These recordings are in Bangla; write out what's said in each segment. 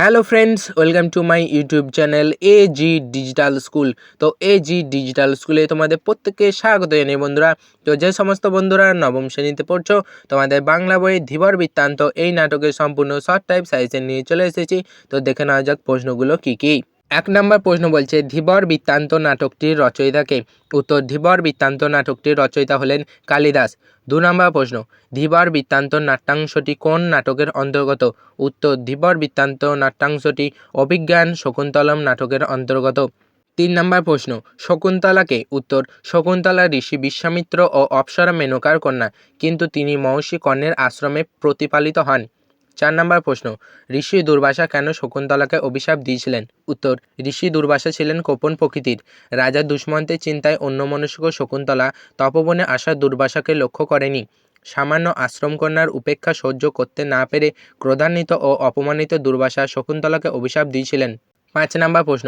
Hello friends, welcome to my YouTube channel AG digital school. তো এজি ডিজিটাল স্কুলে তোমাদের প্রত্যেককে স্বাগত জানাই বন্ধুরা। তো যে সমস্ত বন্ধুরা নবম শ্রেণীতে পড়ছো, তোমাদের বাংলা বই ধীবর বৃত্তান্ত এই নাটকের সম্পূর্ণ শর্ট টাইপ সাজেশন নিয়ে চলে এসেছি। তো দেখে নেওয়া যাক প্রশ্নগুলো কী কী। 1 নম্বর প্রশ্ন বলছে, ধীবর বৃত্তান্ত নাটকটির রচয়িতা কে? উত্তর, ধীবর বৃত্তান্ত নাটকটির রচয়িতা হলেন কালিদাস। 2 নম্বর প্রশ্ন, ধীবর বৃত্তান্ত নাট্যাংশটি কোন নাটকের অন্তর্গত? উত্তর, ধীবর বৃত্তান্ত নাট্যাংশটি অভিজ্ঞান শকুন্তলম নাটকের অন্তর্গত। 3 নম্বর প্রশ্ন, শকুন্তলা কে? উত্তর, শকুন্তলা ঋষি বিশ্বামিত্র ও অপ্সরা মেনকার কন্যা, কিন্তু তিনি মহর্ষি কর্ণের আশ্রমে প্রতিপালিত হন। 4 নম্বর প্রশ্ন, ঋষি দুর্বাসা কেন শকুন্তলাকে অভিশাপ দিয়েছিলেন? উত্তর, ঋষি দুর্বাসা ছিলেন কোপন প্রকৃতির। রাজা দুষ্মন্তের চিন্তায় অন্যমনস্ক শকুন্তলা তপবনে আসা দুর্বাসাকে লক্ষ্য করেনি। সামান্য আশ্রমকন্যার উপেক্ষা সহ্য করতে না পেরে ক্রোধান্বিত ও অপমানিত দুর্বাসা শকুন্তলাকে অভিশাপ দিয়েছিলেন। 5 নম্বর প্রশ্ন,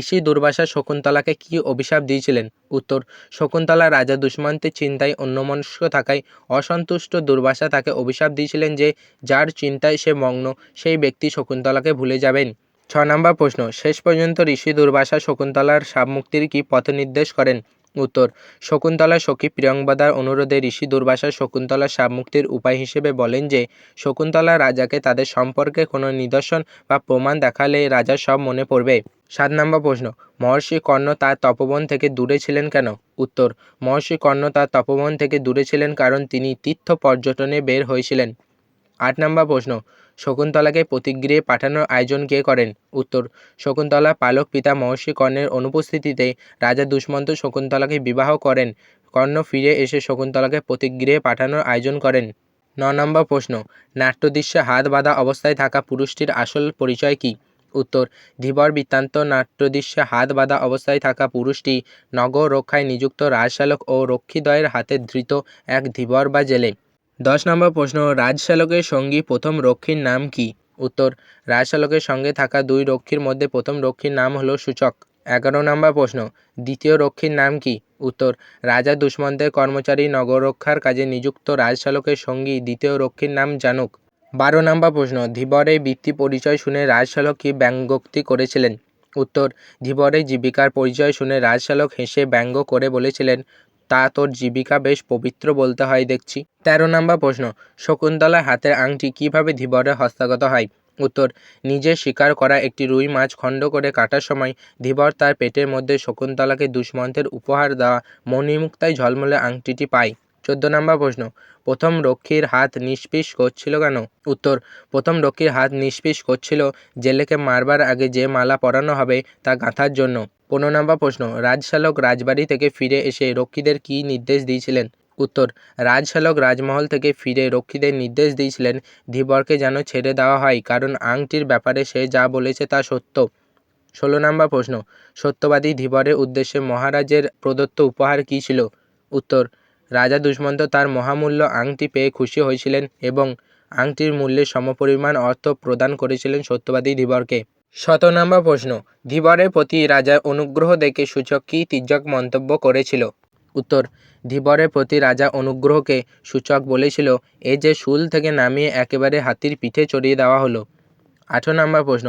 ঋষি দুর্বাসা শকুন্তলাকে কি অভিশাপ দিয়েছিলেন? উত্তর, শকুন্তলা রাজা দুষ্মন্তের চিন্তায় অন্যমনস্ক থাকায় অসন্তুষ্ট দুর্বাসা তাকে অভিশাপ দিয়েছিলেন যে যার চিন্তায় সে মগ্ন সেই ব্যক্তি শকুন্তলাকে ভুলে যাবেন। 6 নম্বর প্রশ্ন, শেষ পর্যন্ত ঋষি দুর্বাসা শকুন্তলার শাপমুক্তির কি পথ নির্দেশ করেন? উত্তর, শকুন্তলার সখী প্রিয়ংবদার অনুরোধে ঋষি দুর্বাসা শকুন্তলার শাপমুক্তির উপায় হিসেবে বলেন যে শকুন্তলা রাজাকে তাদের সম্পর্কে কোনো নিদর্শন বা প্রমাণ দেখালে রাজার সব মনে পড়বে। 7 নম্বর প্রশ্ন, মহর্ষি কর্ণ তার তপবন থেকে দূরে ছিলেন কেন? উত্তর, মহর্ষি কর্ণ তার তপবন থেকে দূরে ছিলেন কারণ তিনি তীর্থ পর্যটনে বের হয়েছিলেন। 8 নম্বর প্রশ্ন, শকুন্তলাকে প্রতিগৃহে পাঠানোর আয়োজন কে করেন? উত্তর, শকুন্তলা পালক পিতা মহর্ষি কর্ণের অনুপস্থিতিতে রাজা দুষ্মন্ত শকুন্তলাকে বিবাহ করেন। কর্ণ ফিরে এসে শকুন্তলাকে প্রতিগৃহে পাঠানোর আয়োজন করেন। 9 নম্বর প্রশ্ন, নাট্যদৃশ্যে হাত বাঁধা অবস্থায় থাকা পুরুষটির আসল পরিচয় কী? উত্তর, ধীবর বৃত্তান্ত নাট্যদৃশ্যে হাত বাঁধা অবস্থায় থাকা পুরুষটি নগর রক্ষায় নিযুক্ত রাজশালক ও রক্ষীদ্বয়ের হাতে ধৃত এক ধীবর বা জেলে। 10 নম্বর প্রশ্ন, রাজশালকের সঙ্গী প্রথম রক্ষীর নাম কি? উত্তর, রাজশালকের সঙ্গে থাকা 2 রক্ষীর মধ্যে প্রথম রক্ষীর নাম হলো সূচক। 11 নম্বর প্রশ্ন, দ্বিতীয় রক্ষীর নাম কি? উত্তর, রাজা দুষ্মন্তের কর্মচারী নগররক্ষার কাজে নিযুক্ত রাজশালকের সঙ্গী দ্বিতীয় রক্ষীর নাম জানুক। 12 নম্বর প্রশ্ন, ধীবরের বৃত্তি পরিচয় শুনে রাজশালক কি ব্যঙ্গোক্তি করেছিলেন? উত্তর, ধীবরের জীবিকার পরিচয় শুনে রাজশালক হেসে ব্যঙ্গ করে বলেছিলেন, তা তোর জীবিকা বেশ পবিত্র বলতে হয় দেখছি। 13 নম্বর প্রশ্ন, শকুন্তলার হাতের আংটি কিভাবে ধীবরের হস্তগত হয়? উত্তর, নিজে শিকার করা একটি রুই মাছ খণ্ড করে কাটার সময় ধীবর তার পেটের মধ্যে শকুন্তলাকে দুষ্মন্তের উপহার দেওয়া মণিমুক্তায় ঝলমলে আংটিটি পায়। 14 নম্বর প্রশ্ন, প্রথম রক্ষীর হাত নিষ্পিস করছিল কেন? উত্তর, প্রথম রক্ষীর হাত নিষ্পিস করছিল জেলেকে মারবার আগে যে মালা পরানো হবে তা গাঁথার জন্য। 15 নম্বর প্রশ্ন, রাজশালক রাজবাড়ি থেকে ফিরে এসে রক্ষীদের কী নির্দেশ দিয়েছিলেন? উত্তর, রাজশালক রাজমহল থেকে ফিরে রক্ষীদের নির্দেশ দিয়েছিলেন ধীবরকে যেন ছেড়ে দেওয়া হয়, কারণ আংটির ব্যাপারে সে যা বলেছে তা সত্য। 16 নম্বর প্রশ্ন, সত্যবাদী ধীবরের উদ্দেশ্যে মহারাজের প্রদত্ত উপহার কী ছিল? উত্তর, রাজা দুষ্মন্ত তার মহামূল্য আংটি পেয়ে খুশি হয়েছিলেন এবং আংটির মূল্যের সমপরিমাণ অর্থ প্রদান করেছিলেন সত্যবাদী ধীবরকে। 17 নম্বর প্রশ্ন, ধীবরের প্রতি রাজার অনুগ্রহ দেখে সূচক কী তির্যক মন্তব্য করেছিল? উত্তর, ধীবরের প্রতি রাজা অনুগ্রহকে সূচক বলেছিল, এ যে শুল থেকে নামিয়ে একেবারে হাতির পিঠে চড়িয়ে দেওয়া হলো। 18 নম্বর প্রশ্ন,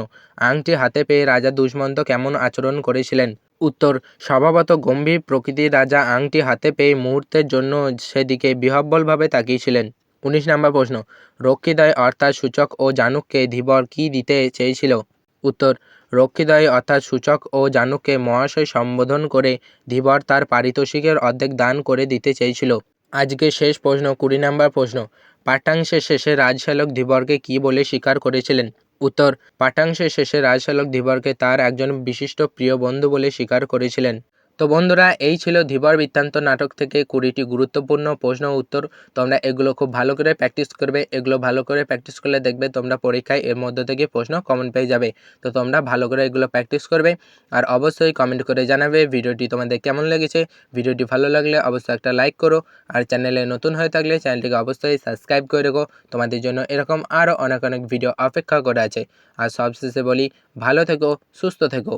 আংটি হাতে পেয়ে রাজা দুষ্মন্ত কেমন আচরণ করেছিলেন? উত্তর, স্বভাবত গম্ভীর প্রকৃতির রাজা আংটি হাতে পেয়ে মুহূর্তের জন্য সেদিকে বিহ্বলভাবে তাকিয়েছিলেন। 19 নম্বর প্রশ্ন, রক্ষীদ্বয় অর্থাৎ সূচক ও জানুককে ধীবর কী দিতে চেয়েছিল? উত্তর, রক্ষীদ্বয় অর্থাৎ সূচক ও জানুককে মহাশয় সম্বোধন করে ধীবর তার পারিতোষিকের অর্ধেক দান করে দিতে চেয়েছিল। আজকে শেষ প্রশ্ন, 20 নম্বর প্রশ্ন, পাঠ্যাংশের শেষে রাজশালক ধীবরকে কী বলে স্বীকার করেছিলেন? উত্তর, পাঠ্যাংশের শেষে রাজশালক ধীবরকে তার একজন বিশিষ্ট প্রিয় বন্ধু বলে স্বীকার করেছিলেন। তো বন্ধুরা, এই ছিল ধীবর বৃত্তান্ত নাটক থেকে 20টি গুরুত্বপূর্ণ প্রশ্ন উত্তর। তোমরা এগুলো খুব ভালো করে প্র্যাকটিস করবে। এগুলো ভালো করে প্র্যাকটিস করলে দেখবে তোমরা পরীক্ষায় এর মধ্যে থেকে প্রশ্ন কমন পেয়ে যাবে। তো তোমরা ভালো করে এগুলো প্র্যাকটিস করবে আর অবশ্যই কমেন্ট করে জানাবে ভিডিওটি তোমাদের কেমন লেগেছে। ভিডিওটি ভালো লাগলে অবশ্যই একটা লাইক করো আর চ্যানেলে নতুন হয়ে থাকলে চ্যানেলটিকে অবশ্যই সাবস্ক্রাইব করে রেখো। তোমাদের জন্য এরকম আরও অনেক অনেক ভিডিও অপেক্ষা করে আছে। আর সবশেষে বলি, ভালো থেকো, সুস্থ থেকো।